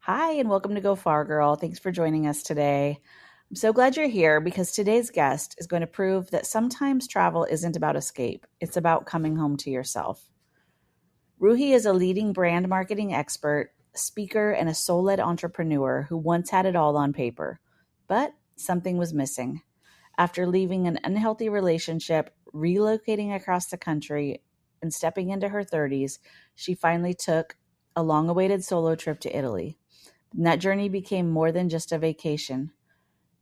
Hi, and welcome to Go Far Girl. Thanks for joining us today. I'm so glad you're here because today's guest is going to prove that sometimes travel isn't about escape, it's about coming home to yourself. Ruhi is a leading brand marketing expert, speaker, and a soul led entrepreneur who once had it all on paper. But something was missing. After leaving an unhealthy relationship, relocating across the country, and stepping into her 30s, she finally took a long awaited solo trip to Italy. And that journey became more than just a vacation.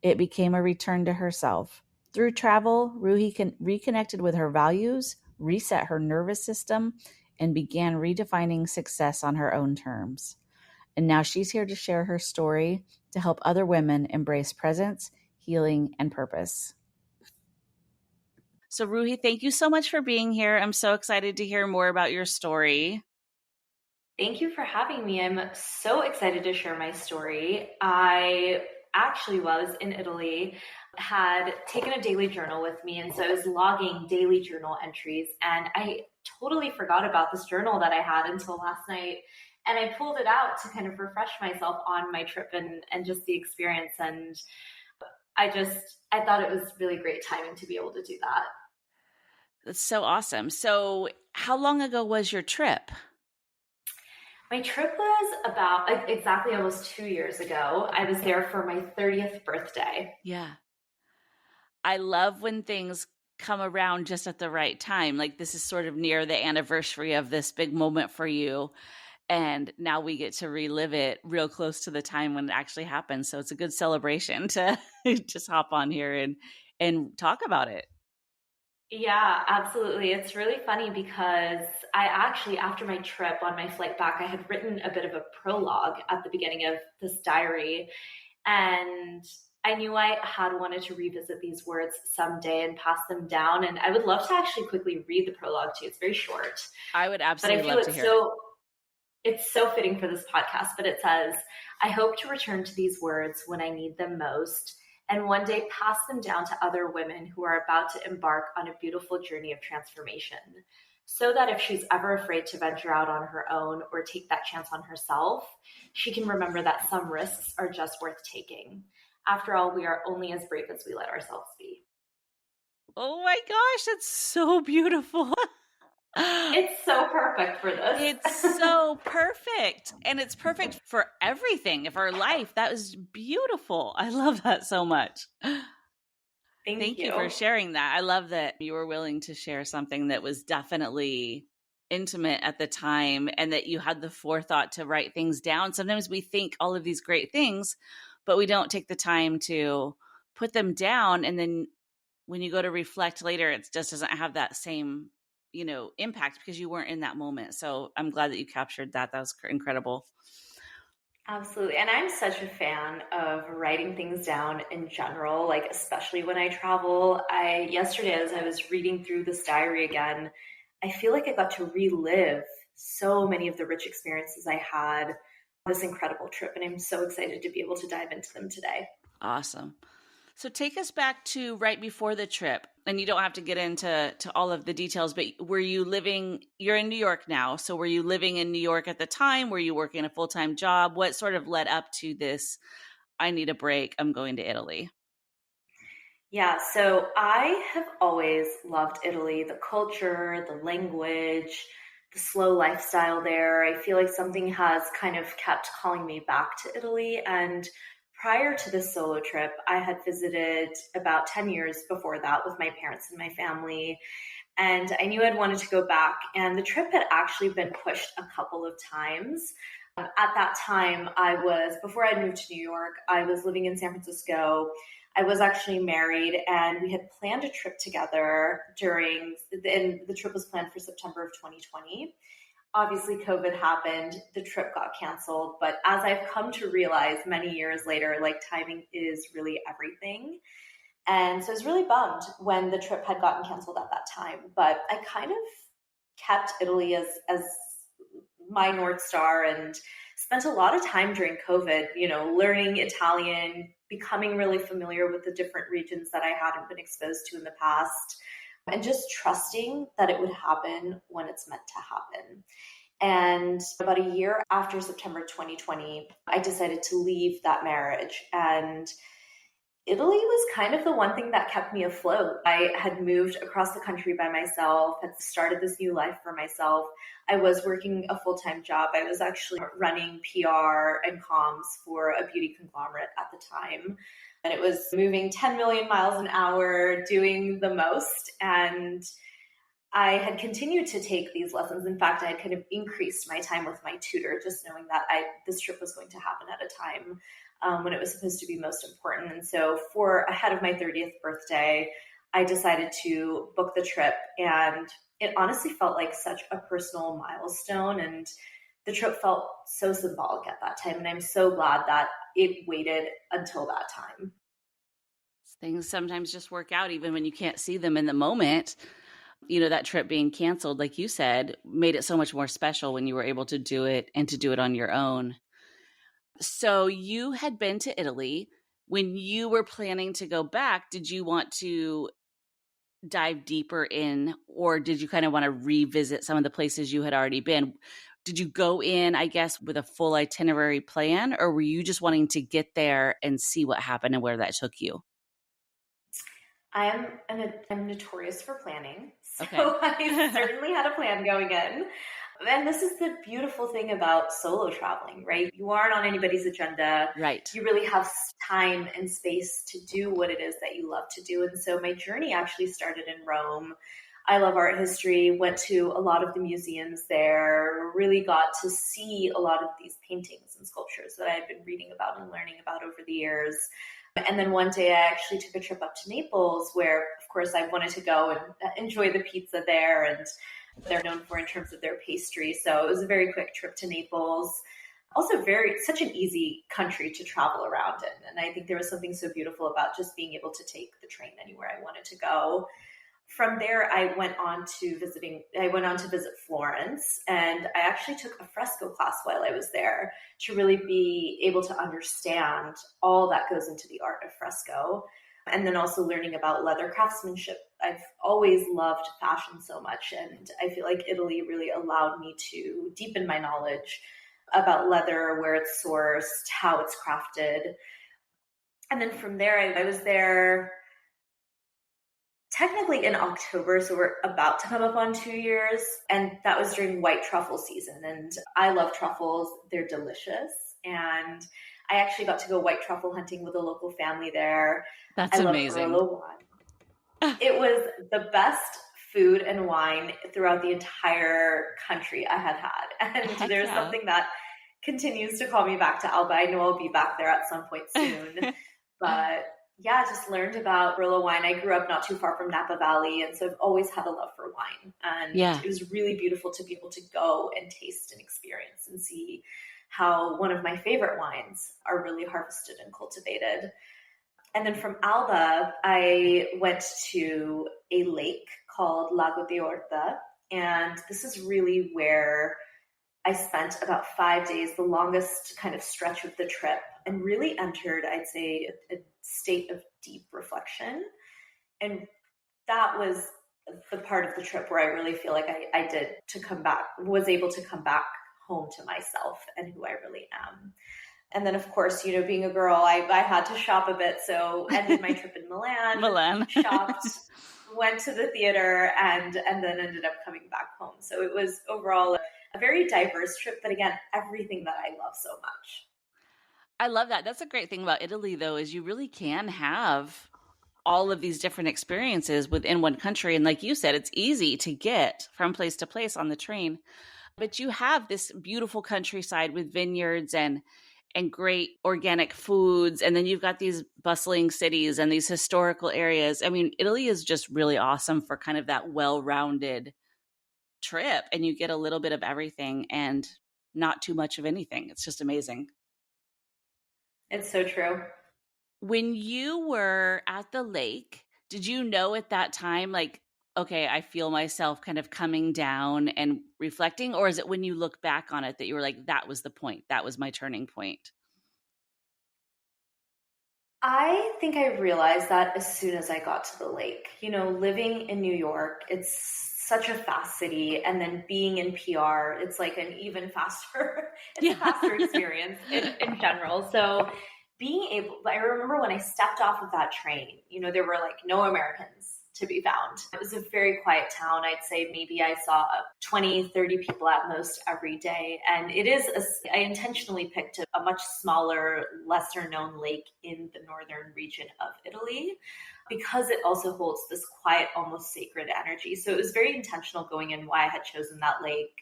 It became a return to herself. Through travel, reconnected with her values, reset her nervous system, and began redefining success on her own terms. And now she's here to share her story to help other women embrace presence, healing, and purpose. So, Ruhi, thank you so much for being here. I'm so excited to hear more about your story. Thank you for having me. I'm so excited to share my story. I actually was in Italy, had taken a daily journal with me, and so I was logging daily journal entries, and I totally forgot about this journal that I had until last night. And I pulled it out to kind of refresh myself on my trip and just the experience. And I thought it was really great timing to be able to do that. That's so awesome. So, how long ago was your trip? My trip was about exactly almost 2 years ago. I was there for my 30th birthday. Yeah. I love when things come around just at the right time. Like this is sort of near the anniversary of this big moment for you. And now we get to relive it real close to the time when it actually happens. So it's a good celebration to just hop on here and talk about it. Yeah, absolutely. It's really funny because I actually, after my trip on my flight back, I had written a bit of a prologue at the beginning of this diary. And I knew I had wanted to revisit these words someday and pass them down. And I would love to actually quickly read the prologue to you. It's very short, I would but I absolutely feel love to hear it. it's so fitting for this podcast. But it says, I hope to return to these words when I need them most, and one day pass them down to other women who are about to embark on a beautiful journey of transformation. So that if she's ever afraid to venture out on her own or take that chance on herself, she can remember that some risks are just worth taking. After all, we are only as brave as we let ourselves be. Oh my gosh, that's so beautiful. It's so perfect for It's this. so perfect. And it's perfect for everything of our life. That was beautiful. I love that so much. Thank Thank you for you. sharing that. I love that you were willing to share something that was definitely intimate at the time and that you had the forethought to write things down. Sometimes we think all of these great things, but we don't take the time to put them down. And then when you go to reflect later, it just doesn't have that same, impact because you weren't in that moment. So I'm glad that you captured that. That was incredible. Absolutely. And I'm such a fan of writing things down in general, like especially when I travel. Yesterday as I was reading through this diary again, I feel like I got to relive so many of the rich experiences I had on this incredible trip, and I'm so excited to be able to dive into them today. Awesome. So take us back to right before the trip. And you don't have to get into all of the details, but were you living, you're in New York now. So were you living in New York at the time? Were you working a full-time job? What sort of led up to this, I need a break, I'm going to Italy? Yeah, so I have always loved Italy, the culture, the language, the slow lifestyle there. I feel like something has kind of kept calling me back to Italy. And prior to this solo trip, I had visited about 10 years before that with my parents and my family. And I knew I'd wanted to go back. And the trip had actually been pushed a couple of times. At that time, before I moved to New York, I was living in San Francisco. I was actually married, and we had planned a trip together and the trip was planned for September of 2020. Obviously, COVID happened, the trip got canceled. But as I've come to realize many years later, like timing is really everything. And so I was really bummed when the trip had gotten canceled at that time. But I kind of kept Italy as my North Star and spent a lot of time during COVID, learning Italian, becoming really familiar with the different regions that I hadn't been exposed to in the past, and just trusting that it would happen when it's meant to happen. And about a year after September 2020, I decided to leave that marriage. And Italy was kind of the one thing that kept me afloat. I had moved across the country by myself, had started this new life for myself. I was working a full time job. I was actually running PR and comms for a beauty conglomerate at the time. And it was moving 10 million miles an hour, doing the most. And I had continued to take these lessons. In fact, I had kind of increased my time with my tutor, just knowing that this trip was going to happen at a time when it was supposed to be most important. And so, for ahead of my 30th birthday, I decided to book the trip, and it honestly felt like such a personal milestone. And the trip felt so symbolic at that time. And I'm so glad that it waited until that time. Things sometimes just work out even when you can't see them in the moment. That trip being canceled, like you said, made it so much more special when you were able to do it and to do it on your own. So you had been to Italy. When you were planning to go back, did you want to dive deeper in, or did you kind of want to revisit some of the places you had already been? Did you go in, I guess, with a full itinerary plan, or were you just wanting to get there and see what happened and where that took you? I'm notorious for planning, so Okay. I certainly had a plan going in. And this is the beautiful thing about solo traveling, right? You aren't on anybody's agenda. Right. You really have time and space to do what it is that you love to do. And so my journey actually started in Rome. I love art history, went to a lot of the museums there, really got to see a lot of these paintings and sculptures that I had been reading about and learning about over the years. And then one day I actually took a trip up to Naples where, of course, I wanted to go and enjoy the pizza there. And they're known for in terms of their pastry. So it was a very quick trip to Naples. Also such an easy country to travel around in. And I think there was something so beautiful about just being able to take the train anywhere I wanted to go. From there, I went on to visit Florence, and I actually took a fresco class while I was there to really be able to understand all that goes into the art of fresco. And then also learning about leather craftsmanship. I've always loved fashion so much, and I feel like Italy really allowed me to deepen my knowledge about leather, where it's sourced, how it's crafted. And then from there, I was there technically in October, so we're about to come up on 2 years, and that was during white truffle season. And I love truffles, they're delicious. And I actually got to go white truffle hunting with a local family there. That's I love amazing. Barolo wine. It was the best food and wine throughout the entire country I had had. And Heck there's yeah. something that continues to call me back to Alba. I know I'll be back there at some point soon. But yeah, just learned about Barolo wine. I grew up not too far from Napa Valley, and so I've always had a love for wine. And Yeah. it was really beautiful to be able to go and taste and experience and see how one of my favorite wines are really harvested and cultivated. And then from Alba, I went to a lake called Lago di Orta. And this is really where I spent about 5 days, the longest kind of stretch of the trip, and really entered, I'd say, a state of deep reflection. And that was the part of the trip where I really feel like was able to come back home to myself and who I really am. And then, of course, being a girl, I had to shop a bit. So ended my trip in Milan. Shopped, went to the theater, and then ended up coming back home. So it was overall a very diverse trip, but again, everything that I love so much. I love that. That's a great thing about Italy, though, is you really can have all of these different experiences within one country. And like you said, it's easy to get from place to place on the train. But you have this beautiful countryside with vineyards and great organic foods. And then you've got these bustling cities and these historical areas. I mean, Italy is just really awesome for kind of that well-rounded trip. And you get a little bit of everything and not too much of anything. It's just amazing. It's so true. When you were at the lake, did you know at that time, like, okay, I feel myself kind of coming down and reflecting? Or is it when you look back on it that you were like, that was the point? That was my turning point? I think I realized that as soon as I got to the lake. Living in New York, it's such a fast city, and then being in PR, it's like an even faster, it's a Yeah. faster experience in general. So being able, I remember when I stepped off of that train, there were like no Americans to be found. It was a very quiet town. I'd say maybe I saw 20, 30 people at most every day. And I intentionally picked a much smaller, lesser known lake in the northern region of Italy because it also holds this quiet, almost sacred energy. So it was very intentional going in why I had chosen that lake.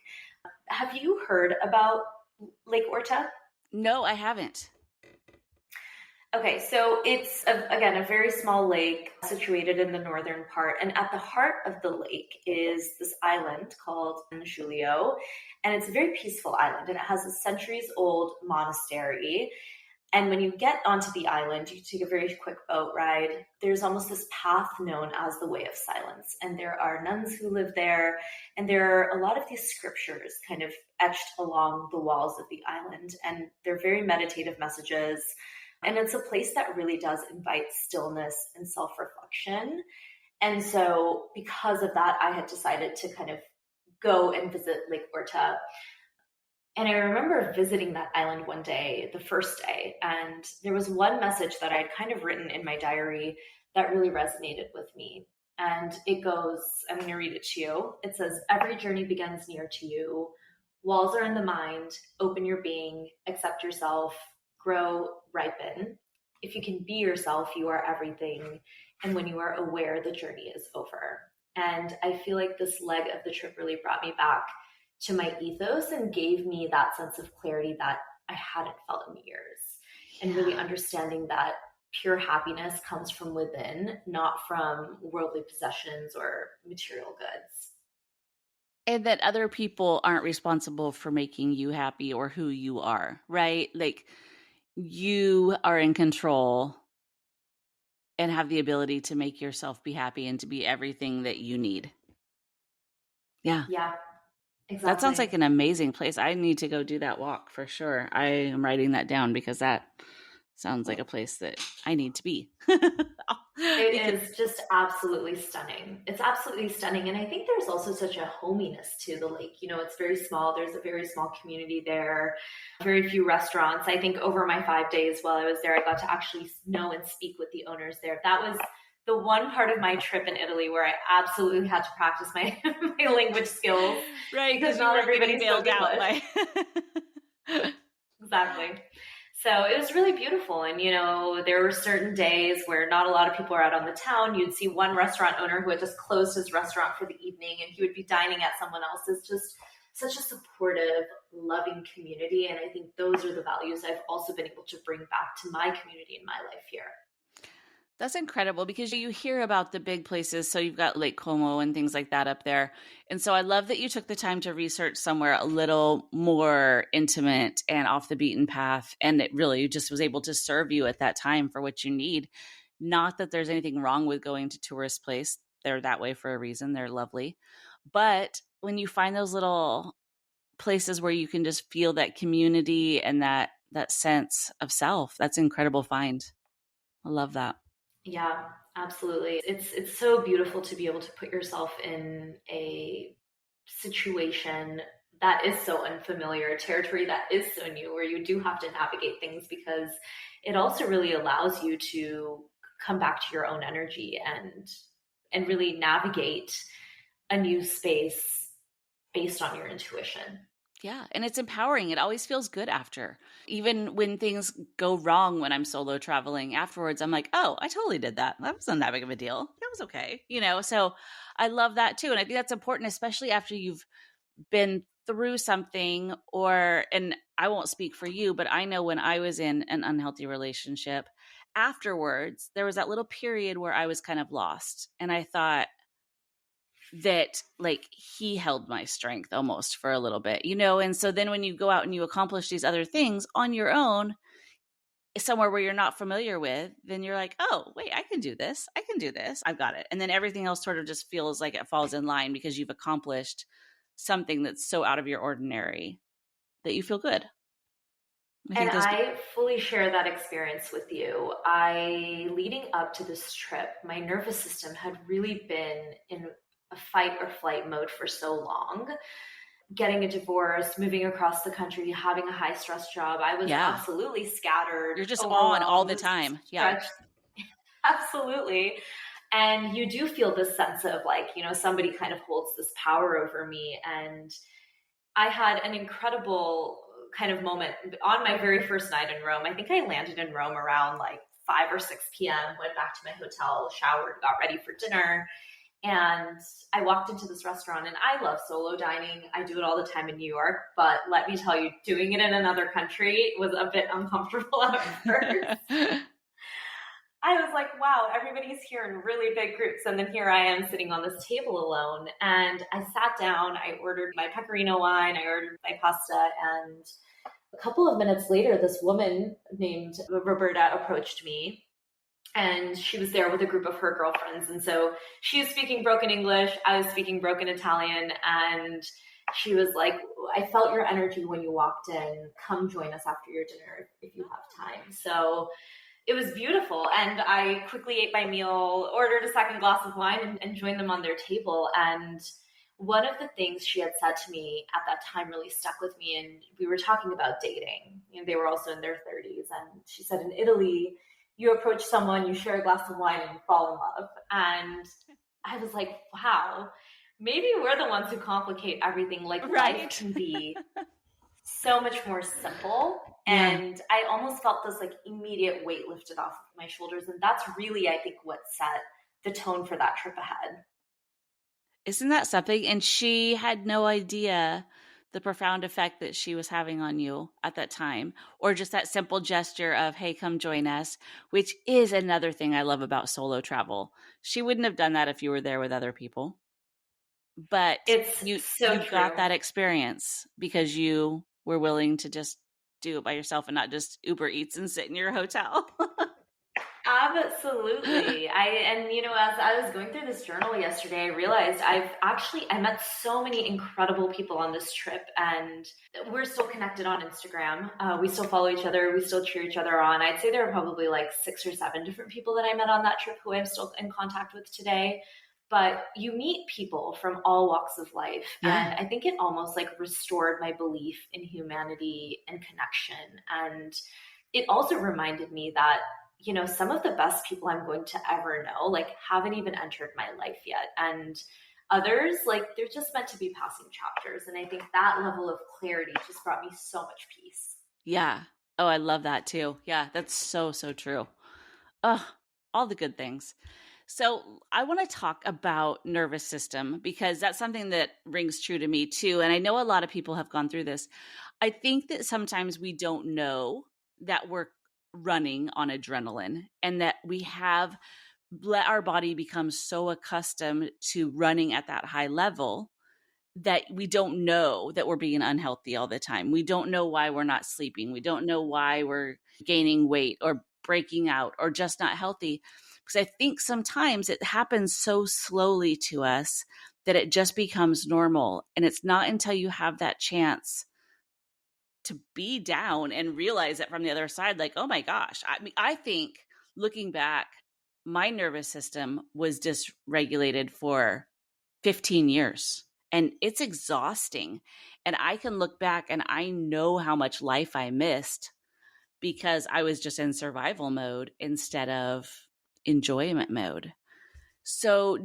Have you heard about Lake Orta? No, I haven't. Okay, so it's, again, a very small lake situated in the northern part. And at the heart of the lake is this island called Giulio. And it's a very peaceful island. And it has a centuries old monastery. And when you get onto the island, you take a very quick boat ride. There's almost this path known as the Way of Silence. And there are nuns who live there. And there are a lot of these scriptures kind of etched along the walls of the island. And they're very meditative messages. And it's a place that really does invite stillness and self-reflection. And so because of that, I had decided to kind of go and visit Lake Orta. And I remember visiting that island one day, the first day, and there was one message that I'd kind of written in my diary that really resonated with me. And it goes, I'm going to read it to you. It says, "Every journey begins near to you. Walls are in the mind. Open your being, accept yourself, grow, ripen. If you can be yourself, you are everything. And when you are aware, the journey is over." And I feel like this leg of the trip really brought me back to my ethos and gave me that sense of clarity that I hadn't felt in years. And really understanding that pure happiness comes from within, not from worldly possessions or material goods. And that other people aren't responsible for making you happy or who you are, right? Like you are in control and have the ability to make yourself be happy and to be everything that you need. Yeah. Yeah, That sounds exactly. like an amazing place. I need to go do that walk for sure. I am writing that down because that sounds like a place that I need to be. It Because, is just absolutely stunning. It's absolutely stunning. And I think there's also such a hominess to the lake. It's very small. There's a very small community there, very few restaurants. I think over my 5 days while I was there, I got to actually know and speak with the owners there. That was the one part of my trip in Italy where I absolutely had to practice my, my language skills right, because because you not weren't getting everybody bailed spoke out English. by. Exactly. So it was really beautiful. And, there were certain days where not a lot of people are out on the town. You'd see one restaurant owner who had just closed his restaurant for the evening and he would be dining at someone else's. Just such a supportive, loving community. And I think those are the values I've also been able to bring back to my community in my life here. That's incredible because you hear about the big places. So you've got Lake Como and things like that up there. And so I love that you took the time to research somewhere a little more intimate and off the beaten path. And it really just was able to serve you at that time for what you need. Not that there's anything wrong with going to tourist place. They're that way for a reason. They're lovely. But when you find those little places where you can just feel that community and that sense of self, that's an incredible find. I love that. Yeah, absolutely. It's so beautiful to be able to put yourself in a situation that is so unfamiliar, a territory that is so new, where you do have to navigate things because it also really allows you to come back to your own energy and really navigate a new space based on your intuition. Yeah. And it's empowering. It always feels good after. Even when things go wrong when I'm solo traveling afterwards, I'm like, oh, I totally did that. That wasn't that big of a deal. That was okay. So I love that too. And I think that's important, especially after you've been through something and I won't speak for you, but I know when I was in an unhealthy relationship, afterwards, there was that little period where I was kind of lost. And I thought, that like he held my strength almost for a little bit, and so then when you go out and you accomplish these other things on your own somewhere where you're not familiar with, then you're like, oh wait, I can do this, I've got it. And then everything else sort of just feels like it falls in line because you've accomplished something that's so out of your ordinary that you feel good. I And think those I fully share that experience with you. Leading up to this trip, my nervous system had really been in a fight or flight mode for so long. Getting a divorce, moving across the country, having a high stress job, I was Yeah. absolutely scattered, You're just on all the overwhelmed, time. Yeah. stretched. Absolutely. And you do feel this sense of like, somebody kind of holds this power over me. And I had an incredible kind of moment on my very first night in Rome. I think I landed in Rome around like 5 or 6 p.m., went back to my hotel, showered, got ready for dinner. And I walked into this restaurant, and I love solo dining. I do it all the time in New York, but let me tell you, doing it in another country was a bit uncomfortable at first. I was like, wow, everybody's here in really big groups. And then here I am sitting on this table alone. And I sat down, I ordered my pecorino wine, I ordered my pasta. And a couple of minutes later, this woman named Roberta approached me. And she was there with a group of her girlfriends. And so she was speaking broken English, I was speaking broken Italian. And she was like, I felt your energy when you walked in. Come join us after your dinner if you have time. So it was beautiful. And I quickly ate my meal, ordered a second glass of wine, and joined them on their table. And one of the things she had said to me at that time really stuck with me. And we were talking about dating. They were also in their 30s. And she said, in Italy, you approach someone, you share a glass of wine, and you fall in love. And I was like, wow, maybe we're the ones who complicate everything. Like, right. Life can be so much more simple. And I almost felt this like immediate weight lifted off of my shoulders. And that's really, I think, what set the tone for that trip ahead. Isn't that something? And she had no idea the profound effect that she was having on you at that time, or just that simple gesture of, hey, come join us, which is another thing I love about solo travel. She wouldn't have done that if you were there with other people. But you got that experience because you were willing to just do it by yourself and not just Uber Eats and sit in your hotel. Absolutely. As I was going through this journal yesterday, I realized I met so many incredible people on this trip, and we're still connected on Instagram. We still follow each other. We still cheer each other on. I'd say there are probably like 6 or 7 different people that I met on that trip who I'm still in contact with today. But you meet people from all walks of life. Yeah. And I think it almost like restored my belief in humanity and connection. And it also reminded me that some of the best people I'm going to ever know, like, haven't even entered my life yet. And others, like, they're just meant to be passing chapters. And I think that level of clarity just brought me so much peace. Yeah. Oh, I love that too. Yeah, that's so, so true. All the good things. So I want to talk about nervous system because that's something that rings true to me too. And I know a lot of people have gone through this. I think that sometimes we don't know that we're running on adrenaline and that we have let our body become so accustomed to running at that high level that we don't know that we're being unhealthy all the time. We don't know why we're not sleeping. We don't know why we're gaining weight or breaking out or just not healthy. Because I think sometimes it happens so slowly to us that it just becomes normal. And it's not until you have that chance to be down and realize it from the other side, like, oh my gosh. I mean, I think looking back, my nervous system was dysregulated for 15 years and it's exhausting. And I can look back and I know how much life I missed because I was just in survival mode instead of enjoyment mode. So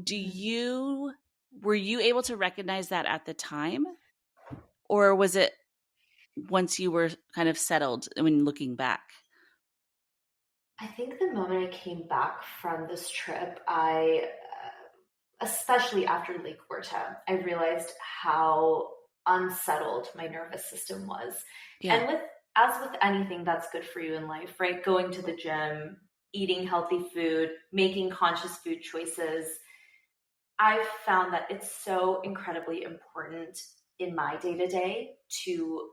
were you able to recognize that at the time? Or was it once you were kind of settled when looking back? I think the moment I came back from this trip, especially after Lake Huerta, I realized how unsettled my nervous system was. Yeah. And as with anything that's good for you in life, right? Going to the gym, eating healthy food, making conscious food choices, I've found that it's so incredibly important in my day-to-day to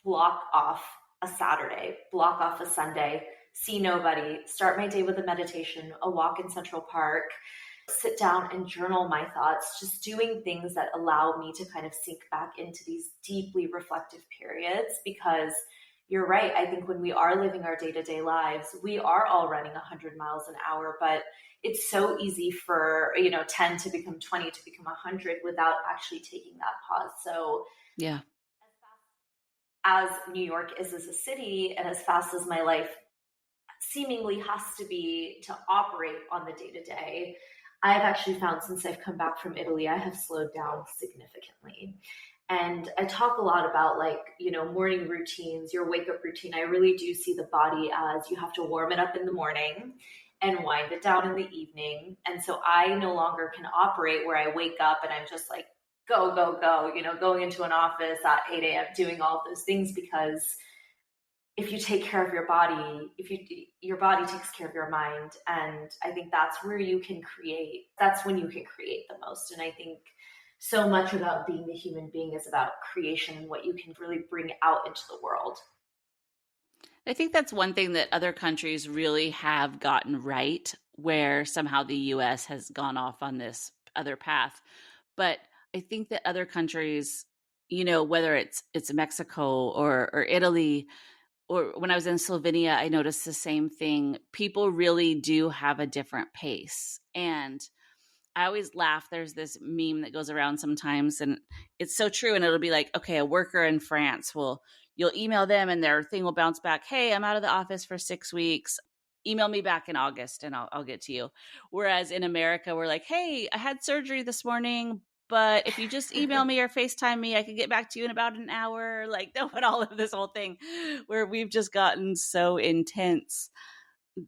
block off a Saturday, block off a Sunday, see nobody, start my day with a meditation, a walk in Central Park, sit down and journal my thoughts, just doing things that allow me to kind of sink back into these deeply reflective periods, because you're right. I think when we are living our day to day lives, we are all running 100 miles an hour, but it's so easy for, 10 to become 20 to become 100 without actually taking that pause. So, Yeah. as New York is as a city, and as fast as my life seemingly has to be to operate on the day to day, I've actually found since I've come back from Italy, I have slowed down significantly. And I talk a lot about, like, morning routines, your wake up routine. I really do see the body as you have to warm it up in the morning and wind it down in the evening. And so I no longer can operate where I wake up and I'm just like, go, go, go, going into an office at 8 a.m., doing all of those things, because if you take care of your body, your body takes care of your mind. And I think that's where you can create, that's when you can create the most. And I think so much about being the human being is about creation and what you can really bring out into the world. I think that's one thing that other countries really have gotten right, where somehow the US has gone off on this other path. But I think that other countries, whether it's Mexico or Italy, or when I was in Slovenia, I noticed the same thing. People really do have a different pace. And I always laugh. There's this meme that goes around sometimes, and it's so true. And it'll be like, okay, a worker in France you'll email them and their thing will bounce back. Hey, I'm out of the office for 6 weeks. Email me back in August and I'll get to you. Whereas in America, we're like, hey, I had surgery this morning, but if you just email me or FaceTime me, I can get back to you in about an hour. Like, doing all of this whole thing where we've just gotten so intense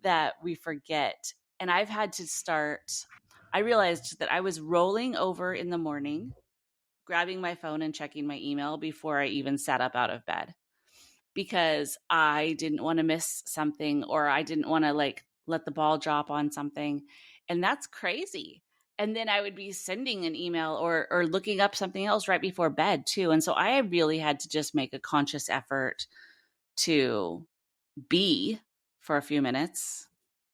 that we forget. And I've had to start, I realized that I was rolling over in the morning, grabbing my phone and checking my email before I even sat up out of bed, because I didn't want to miss something, or I didn't want to like let the ball drop on something. And that's crazy. And then I would be sending an email or looking up something else right before bed too. And so I really had to just make a conscious effort to be for a few minutes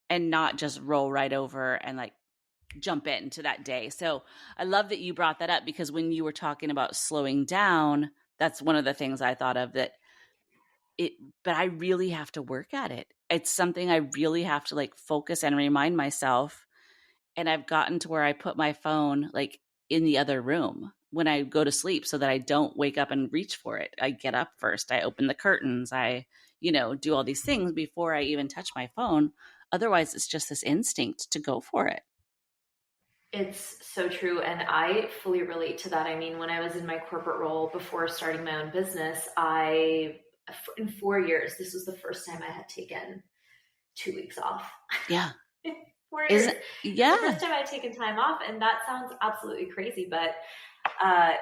and not just roll right over and like jump into that day. So I love that you brought that up, because when you were talking about slowing down, that's one of the things I thought of, that it, but I really have to work at it. It's something I really have to like focus and remind myself. And I've gotten to where I put my phone like in the other room when I go to sleep so that I don't wake up and reach for it. I get up first, I open the curtains, I, do all these things before I even touch my phone. Otherwise, it's just this instinct to go for it. It's so true. And I fully relate to that. I mean, when I was in my corporate role before starting my own business, in 4 years, this was the first time I had taken 2 weeks off. Yeah. 4 years. Isn't, It's the yeah. first time I'd taken time off. And that sounds absolutely crazy, but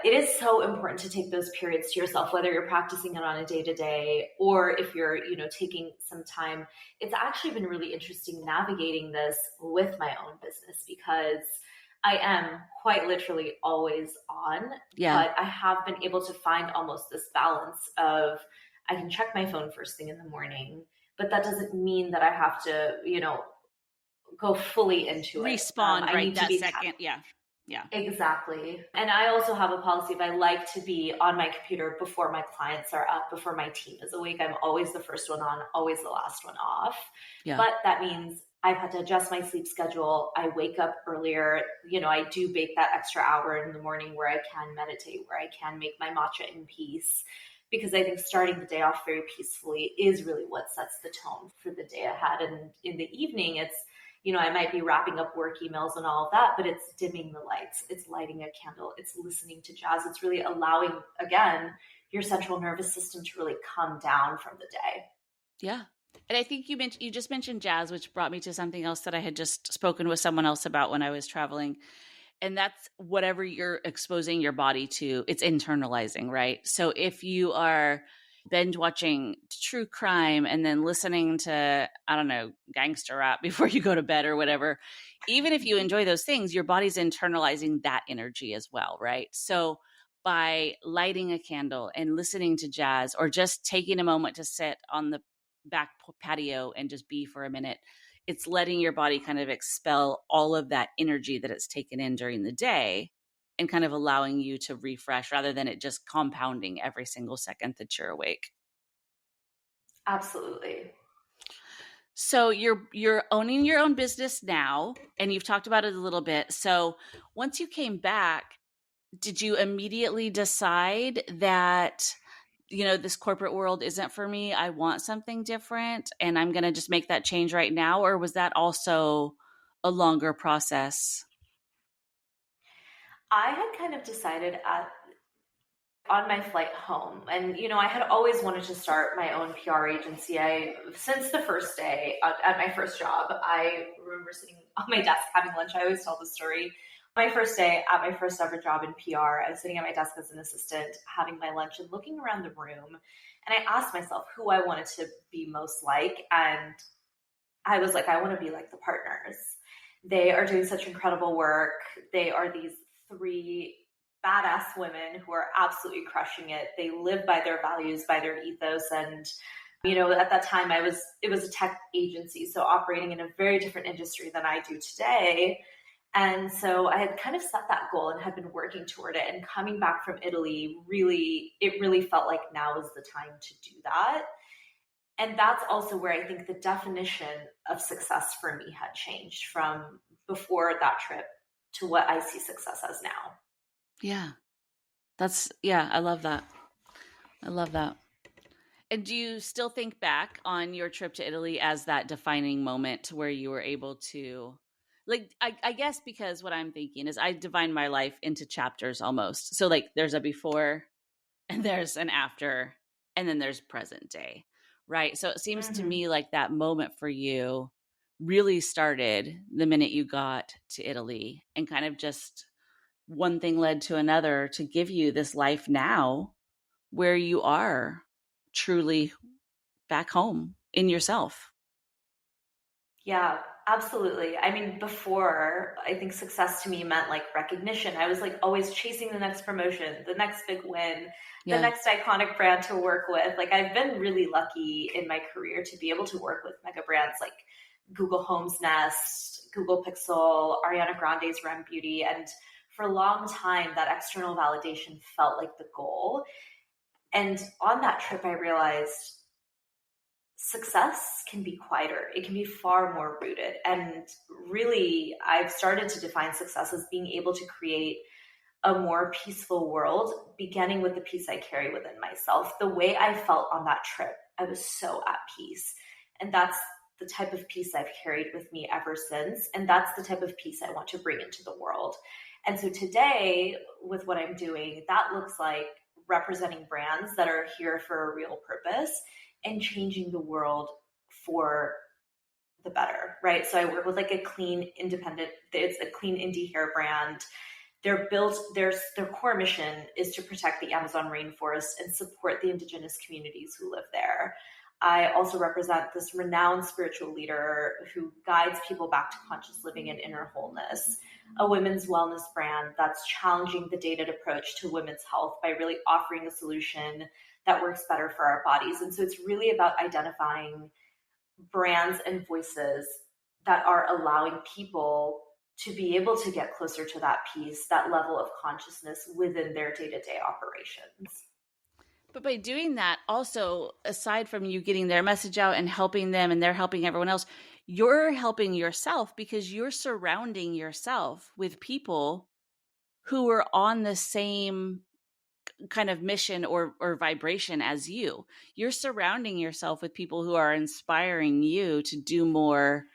it is so important to take those periods to yourself, whether you're practicing it on a day to day or if you're, taking some time. It's actually been really interesting navigating this with my own business, because I am quite literally always on, Yeah. but I have been able to find almost this balance of, I can check my phone first thing in the morning, but that doesn't mean that I have to, go fully into it. Respond I right need to that be second. Yeah. Yeah. exactly. And I also have a policy of, I like to be on my computer before my clients are up, before my team is awake. I'm always the first one on, always the last one off. Yeah. But that means I've had to adjust my sleep schedule. I wake up earlier. I do bake that extra hour in the morning where I can meditate, where I can make my matcha in peace. Because I think starting the day off very peacefully is really what sets the tone for the day ahead. And in the evening, it's, I might be wrapping up work emails and all of that, but it's dimming the lights, it's lighting a candle, it's listening to jazz. It's really allowing, again, your central nervous system to really come down from the day. Yeah. And I think you just mentioned jazz, which brought me to something else that I had just spoken with someone else about when I was traveling. And that's whatever you're exposing your body to, it's internalizing, right? So if you are binge watching true crime and then listening to, I don't know, gangster rap before you go to bed or whatever, even if you enjoy those things, your body's internalizing that energy as well, right? So by lighting a candle and listening to jazz, or just taking a moment to sit on the back patio and just be for a minute, it's letting your body kind of expel all of that energy that it's taken in during the day, and kind of allowing you to refresh rather than it just compounding every single second that you're awake. Absolutely. So you're owning your own business now, and you've talked about it a little bit. So once you came back, did you immediately decide that, this corporate world isn't for me? I want something different, and I'm going to just make that change right now? Or was that also a longer process? I had kind of decided on my flight home, and I had always wanted to start my own PR agency. I Since the first day at my first job, I remember sitting on my desk having lunch. I always tell the story. My first day at my first ever job in PR, I was sitting at my desk as an assistant having my lunch and looking around the room, and I asked myself who I wanted to be most like. And I was like, I want to be like the partners. They are doing such incredible work. They are these three badass women who are absolutely crushing it. They live by their values, by their ethos. And, at that time it was a tech agency, so operating in a very different industry than I do today. And so I had kind of set that goal and had been working toward it. And coming back from Italy, it really felt like now is the time to do that. And that's also where I think the definition of success for me had changed from before that trip to what I see success as now. Yeah. Yeah, I love that. I love that. And do you still think back on your trip to Italy as that defining moment where you were able to, like, I guess because what I'm thinking is I divine my life into chapters almost. So, like, there's a before and there's an after, and then there's present day, right? So it seems to Mm-hmm. me like that moment for you really started the minute you got to Italy, and kind of just one thing led to another to give you this life now where you are truly back home in yourself. Yeah, absolutely. I mean, before, I think success to me meant like recognition. I was like always chasing the next promotion, the next big win, the Yeah. next iconic brand to work with. Like, I've been really lucky in my career to be able to work with mega brands like Google Homes Nest, Google Pixel, Ariana Grande's Rem Beauty. And for a long time, that external validation felt like the goal. And on that trip, I realized success can be quieter. It can be far more rooted. And really, I've started to define success as being able to create a more peaceful world, beginning with the peace I carry within myself. The way I felt on that trip, I was so at peace. And that's the type of peace I've carried with me ever since. And that's the type of peace I want to bring into the world. And so today, with what I'm doing, that looks like representing brands that are here for a real purpose and changing the world for the better, right? So I work with like a clean independent, it's a clean indie hair brand. They're built, their core mission is to protect the Amazon rainforest and support the indigenous communities who live there. I also represent this renowned spiritual leader who guides people back to conscious living and inner wholeness, a women's wellness brand that's challenging the dated approach to women's health by really offering a solution that works better for our bodies. And so it's really about identifying brands and voices that are allowing people to be able to get closer to that peace, that level of consciousness within their day-to-day operations. But by doing that, also, aside from you getting their message out and helping them and they're helping everyone else, you're helping yourself because you're surrounding yourself with people who are on the same kind of mission or vibration as you. You're surrounding yourself with people who are inspiring you to do more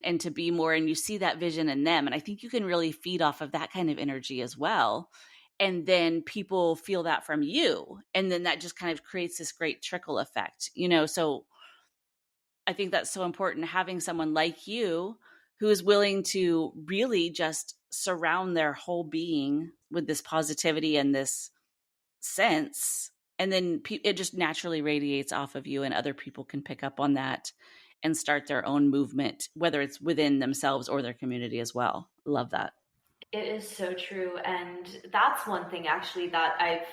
and to be more, and you see that vision in them. And I think you can really feed off of that kind of energy as well. And then people feel that from you. And then that just kind of creates this great trickle effect, So I think that's so important, having someone like you who is willing to really just surround their whole being with this positivity and this sense. And then it just naturally radiates off of you, and other people can pick up on that and start their own movement, whether it's within themselves or their community as well. Love that. It is so true. And that's one thing actually that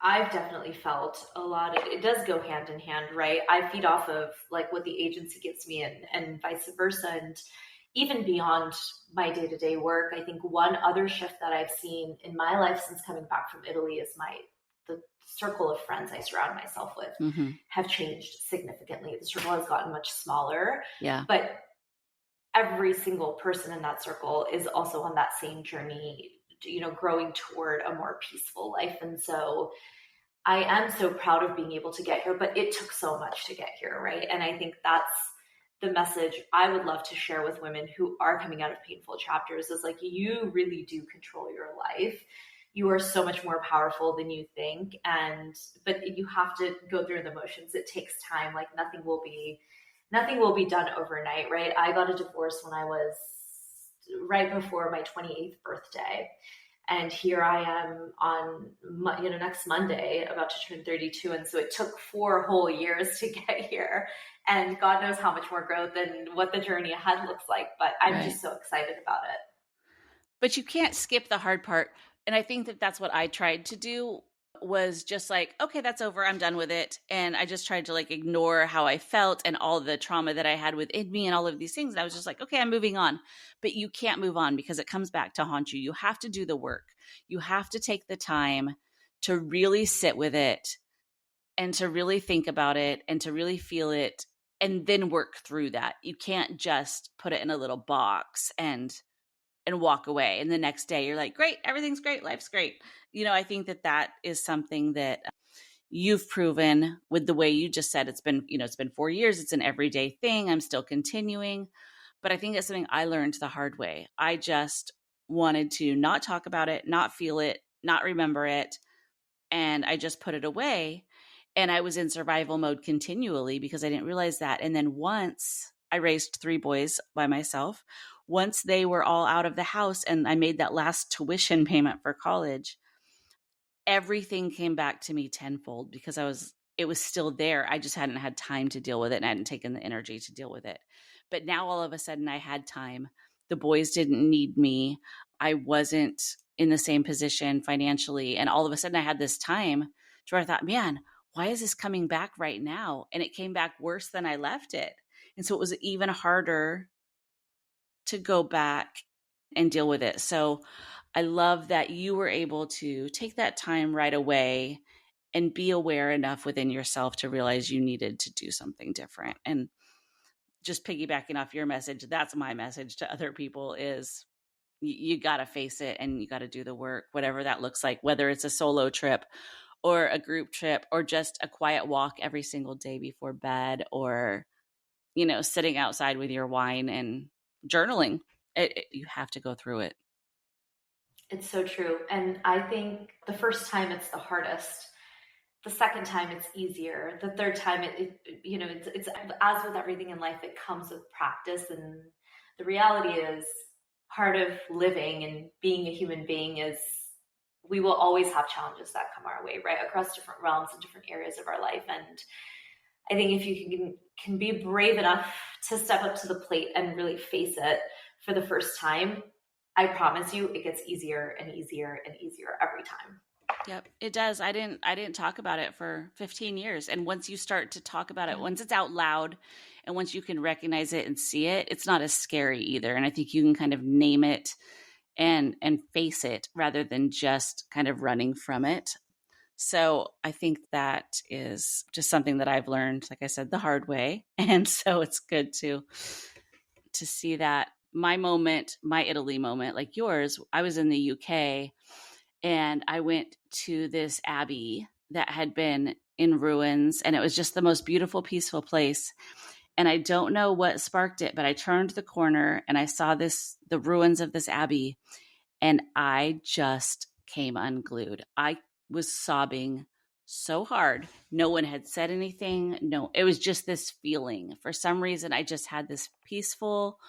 I've definitely felt a lot of. It does go hand in hand, right? I feed off of like what the agency gives me, and vice versa. And even beyond my day-to-day work, I think one other shift that I've seen in my life since coming back from Italy is my the circle of friends I surround myself with Mm-hmm. have changed significantly. The circle has gotten much smaller, Yeah. but every single person in that circle is also on that same journey, growing toward a more peaceful life. And so I am so proud of being able to get here, but it took so much to get here, right? And I think that's the message I would love to share with women who are coming out of painful chapters is like, you really do control your life. You are so much more powerful than you think. But you have to go through the motions. It takes time. Like nothing will be done overnight, right? I got a divorce when I was right before my 28th birthday. And here I am on, next Monday, about to turn 32. And so it took 4 whole years to get here. And God knows how much more growth and what the journey ahead looks like. But I'm just so excited about it. But you can't skip the hard part. And I think that that's what I tried to do, was just like, okay, that's over. I'm done with it. And I just tried to like ignore how I felt and all the trauma that I had within me and all of these things. And I was just like, okay, I'm moving on. But you can't move on because it comes back to haunt you. You have to do the work. You have to take the time to really sit with it and to really think about it and to really feel it and then work through that. You can't just put it in a little box and walk away. And the next day you're like, great, everything's great, life's great. I think that that is something that you've proven with the way you just said. It's been 4 years. It's an everyday thing. I'm still continuing. But I think it's something I learned the hard way. I just wanted to not talk about it, not feel it, not remember it. And I just put it away. And I was in survival mode continually because I didn't realize that. And then once I raised 3 boys by myself, once they were all out of the house and I made that last tuition payment for college, everything came back to me tenfold because it was still there. I just hadn't had time to deal with it and I hadn't taken the energy to deal with it. But now all of a sudden I had time. The boys didn't need me. I wasn't in the same position financially. And all of a sudden I had this time to where I thought, man, why is this coming back right now? And it came back worse than I left it. And so it was even harder to go back and deal with it. So I love that you were able to take that time right away and be aware enough within yourself to realize you needed to do something different. And just piggybacking off your message, that's my message to other people is you got to face it and you got to do the work, whatever that looks like, whether it's a solo trip or a group trip or just a quiet walk every single day before bed or, sitting outside with your wine and journaling. You have to go through it. It's so true. And I think the first time it's the hardest. The second time it's easier. The third time it's as with everything in life, it comes with practice. And the reality is part of living and being a human being is we will always have challenges that come our way, right? Across different realms and different areas of our life. And I think if you can be brave enough to step up to the plate and really face it for the first time, I promise you it gets easier and easier and easier every time. Yep, it does. I didn't talk about it for 15 years. And once you start to talk about it, once it's out loud and once you can recognize it and see it, it's not as scary either. And I think you can kind of name it and face it rather than just kind of running from it. So I think that is just something that I've learned, like I said, the hard way. And so it's good to see that my moment, my Italy moment, like yours, I was in the UK and I went to this abbey that had been in ruins and it was just the most beautiful, peaceful place. And I don't know what sparked it, but I turned the corner and I saw the ruins of this abbey and I just came unglued. I was sobbing so hard. No one had said anything. No, it was just this feeling. For some reason, I just had this peaceful,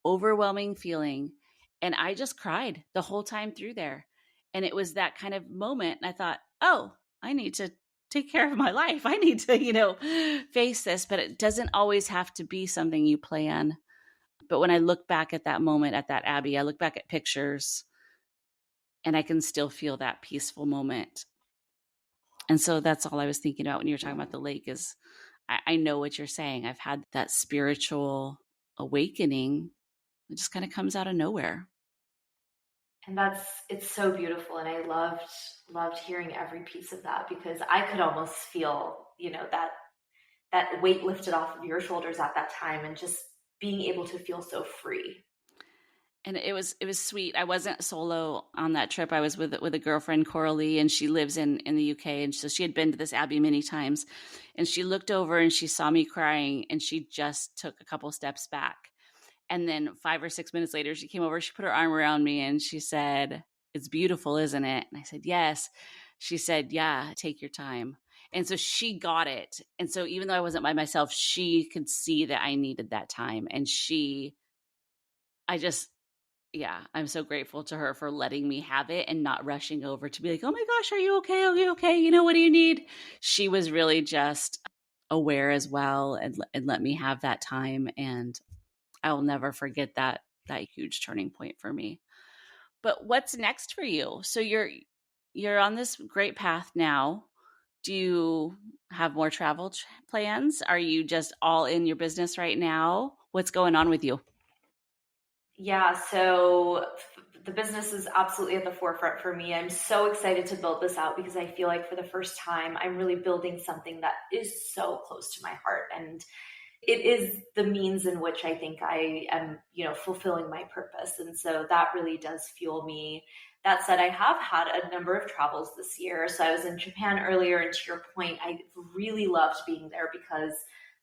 overwhelming feeling. And I just cried the whole time through there. And it was that kind of moment. And I thought, oh, I need to take care of my life. I need to, face this. But it doesn't always have to be something you plan. But when I look back at that moment at that abbey, I look back at pictures and I can still feel that peaceful moment. And so that's all I was thinking about when you were talking about the lake is I know what you're saying. I've had that spiritual awakening. It just kind of comes out of nowhere. And it's so beautiful. And I loved hearing every piece of that, because I could almost feel, that weight lifted off of your shoulders at that time, and just being able to feel so free. And it was sweet. I wasn't solo on that trip. I was with a girlfriend, Coralie, and she lives in the UK. And so she had been to this abbey many times. And she looked over and she saw me crying, and she just took a couple steps back. And then 5 or 6 minutes later, she came over, she put her arm around me and she said, "It's beautiful, isn't it?" And I said, "Yes." She said, "Yeah, take your time." And so she got it. And so even though I wasn't by myself, she could see that I needed that time. And I just, yeah, I'm so grateful to her for letting me have it and not rushing over to be like, "Oh my gosh, are you okay? Are you okay? What do you need?" She was really just aware as well, and let me have that time. And I will never forget that huge turning point for me. But what's next for you? So you're on this great path now. Do you have more travel plans? Are you just all in your business right now? What's going on with you? Yeah, so the business is absolutely at the forefront for me. I'm so excited to build this out, because I feel like for the first time, I'm really building something that is so close to my heart. And it is the means in which I think I am, fulfilling my purpose. And so that really does fuel me. That said, I have had a number of travels this year. So I was in Japan earlier, and to your point, I really loved being there, because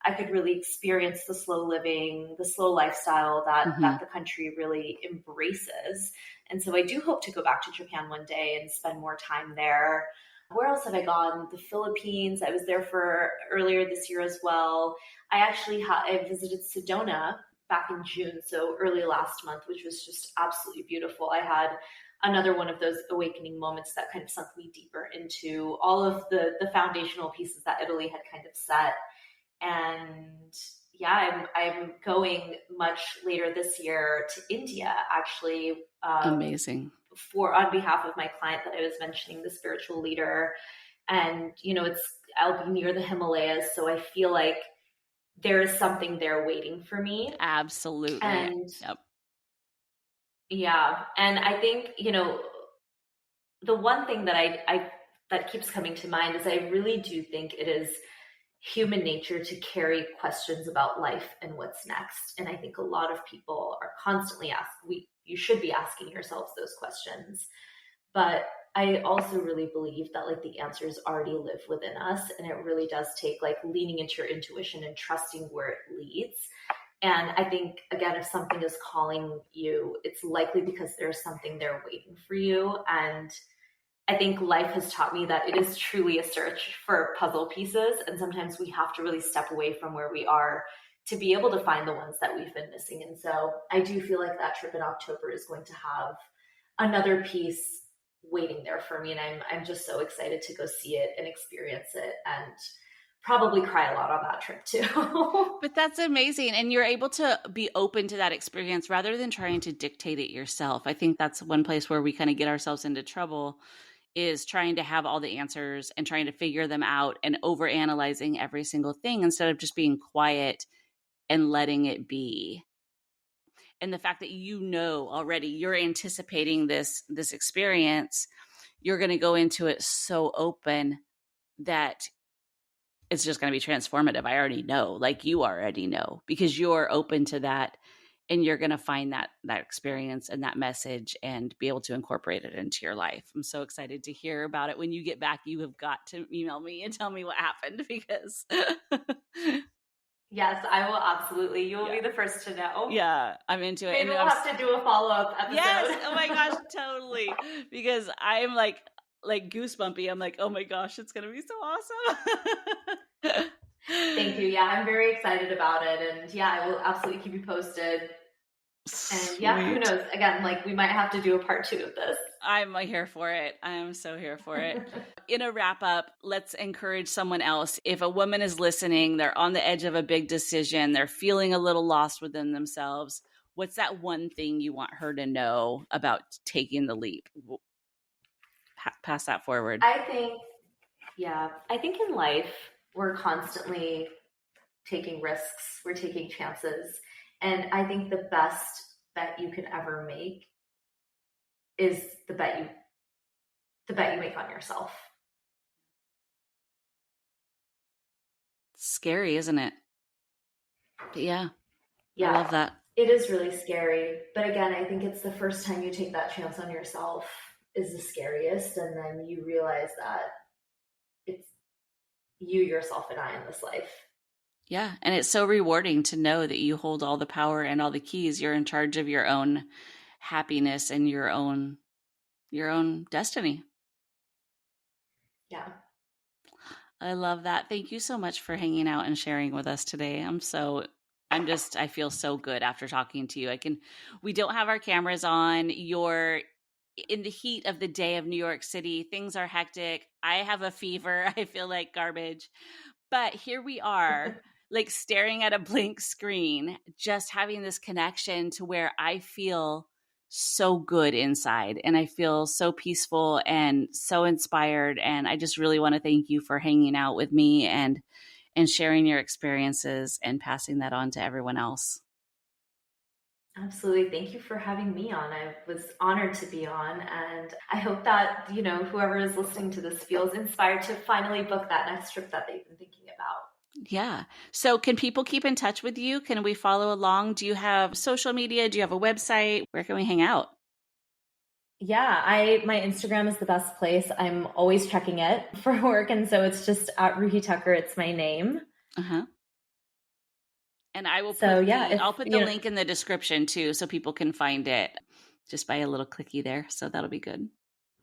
I could really experience the slow living, the slow lifestyle that Mm-hmm. the country really embraces. And so I do hope to go back to Japan one day and spend more time there. Where else have I gone? The Philippines. I was there for earlier this year as well. I visited Sedona back in June, so early last month, which was just absolutely beautiful. I had another one of those awakening moments that kind of sunk me deeper into all of the foundational pieces that Italy had kind of set. And yeah, I'm going much later this year to India, actually, Amazing. for on behalf of my client that I was mentioning, the spiritual leader. And I'll be near the Himalayas, so I feel like there is something there waiting for me. Absolutely. And Yep. yeah, and I think, the one thing that I that keeps coming to mind is I really do think it is human nature to carry questions about life and what's next. And I think a lot of people are constantly you should be asking yourselves those questions. But I also really believe that like the answers already live within us, and it really does take like leaning into your intuition and trusting where it leads. And I think, again, if something is calling you, it's likely because there's something there waiting for you. And I think life has taught me that it is truly a search for puzzle pieces. And sometimes we have to really step away from where we are to be able to find the ones that we've been missing. And so I do feel like that trip in October is going to have another piece waiting there for me. And I'm just so excited to go see it and experience it, and probably cry a lot on that trip too. But that's amazing. And you're able to be open to that experience rather than trying to dictate it yourself. I think that's one place where we kind of get ourselves into trouble, is trying to have all the answers and trying to figure them out and over analyzing every single thing instead of just being quiet and letting it be. And the fact that already, you're anticipating this experience, you're going to go into it so open that it's just going to be transformative. I already know, like you already know, because you're open to that, and you're going to find that experience and that message and be able to incorporate it into your life. I'm so excited to hear about it. When you get back, you have got to email me and tell me what happened, because Yes, I will absolutely. You will yeah. be the first to know. Yeah, I'm into it. Maybe And we'll have to do a follow-up yes, episode. oh my gosh, totally. Because I'm like goosebumpy. I'm like, oh my gosh, it's gonna be so awesome. Thank you. Yeah, I'm very excited about it. And yeah, I will absolutely keep you posted. And yeah, who Sweet. knows? Again, like we might have to do a part two of this. I'm here for it. I'm so here for it. In a wrap up, let's encourage someone else. If a woman is listening, they're on the edge of a big decision, they're feeling a little lost within themselves. What's that one thing you want her to know about taking the leap? Pass that forward. I think, yeah, I think in life, we're constantly taking risks, we're taking chances. And I think the best bet you can ever make is the bet you make on yourself. It's scary, isn't it? But yeah, I Yeah, love that. it is really scary. But again, I think it's the first time you take that chance on yourself is the scariest. And then you realize that it's you, yourself, and I in this life. Yeah. And it's so rewarding to know that you hold all the power and all the keys. You're in charge of your own happiness and your own destiny. Yeah. I love that. Thank you so much for hanging out and sharing with us today. I feel so good after talking to you. We don't have our cameras on. You're in the heat of the day of New York City. Things are hectic. I have a fever. I feel like garbage. But here we are, like staring at a blank screen, just having this connection to where I feel so good inside and I feel so peaceful and so inspired. And I just really want to thank you for hanging out with me and sharing your experiences and passing that on to everyone else. Absolutely. Thank you for having me on. I was honored to be on. And I hope that, whoever is listening to this feels inspired to finally book that next trip that they've been thinking about. Yeah. So can people keep in touch with you? Can we follow along? Do you have social media? Do you have a website? Where can we hang out? Yeah, my Instagram is the best place. I'm always checking it for work. And so it's just at Ruhi Tucker. It's my name. Uh-huh. And I will So yeah, I'll put the link in the description too, so people can find it just by a little clicky there. So that'll be good.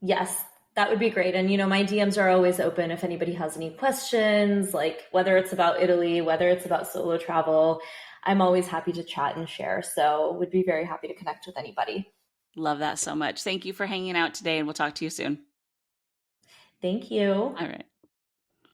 Yes, that would be great. And my DMs are always open if anybody has any questions, like whether it's about Italy, whether it's about solo travel. I'm always happy to chat and share. So would be very happy to connect with anybody. Love that so much. Thank you for hanging out today, and we'll talk to you soon. Thank you. All right.